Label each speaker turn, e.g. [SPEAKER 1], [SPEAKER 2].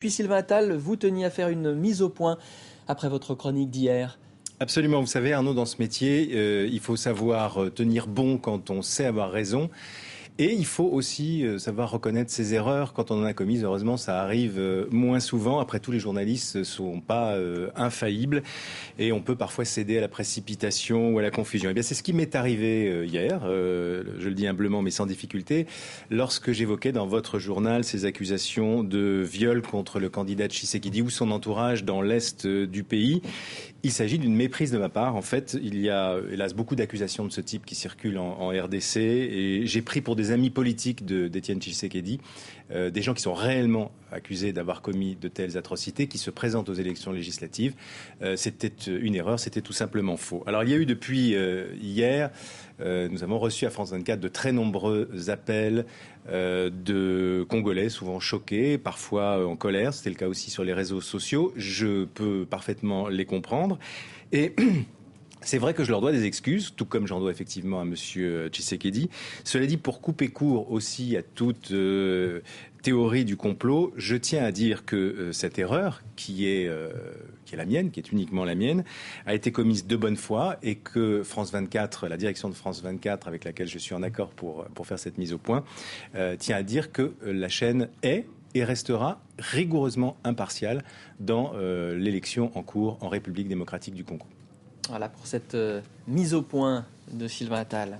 [SPEAKER 1] Puis Sylvain Attal, vous teniez à faire une mise au point après votre chronique d'hier.
[SPEAKER 2] Absolument, vous savez Arnaud, dans ce métier, il faut savoir tenir bon quand on sait avoir raison. Et il faut aussi savoir reconnaître ses erreurs quand on en a commises. Heureusement, ça arrive moins souvent. Après tout, les journalistes ne sont pas infaillibles et on peut parfois céder à la précipitation ou à la confusion. Eh bien, c'est ce qui m'est arrivé hier, je le dis humblement mais sans difficulté, lorsque j'évoquais dans votre journal ces accusations de viol contre le candidat Tshisekedi ou son entourage dans l'est du pays. Il s'agit d'une méprise de ma part. En fait, il y a, hélas, beaucoup d'accusations de ce type qui circulent en RDC. Et j'ai pris pour des amis politiques d'Étienne Tshisekedi, des gens qui sont réellement accusés d'avoir commis de telles atrocités, qui se présentent aux élections législatives. C'était une erreur, c'était tout simplement faux. Alors, il y a eu depuis hier, nous avons reçu à France 24 de très nombreux appels de Congolais, souvent choqués, parfois en colère. C'était le cas aussi sur les réseaux sociaux. Je peux parfaitement les comprendre. Et c'est vrai que je leur dois des excuses, tout comme j'en dois effectivement à M. Tshisekedi. Cela dit, pour couper court aussi à toute théorie du complot, je tiens à dire que cette erreur, qui est la mienne, qui est uniquement la mienne, a été commise de bonne foi et que France 24, la direction de France 24, avec laquelle je suis en accord pour faire cette mise au point, tient à dire que la chaîne est et restera rigoureusement impartiale dans l'élection en cours en République démocratique du Congo.
[SPEAKER 1] Voilà pour cette mise au point de Sylvain Attal.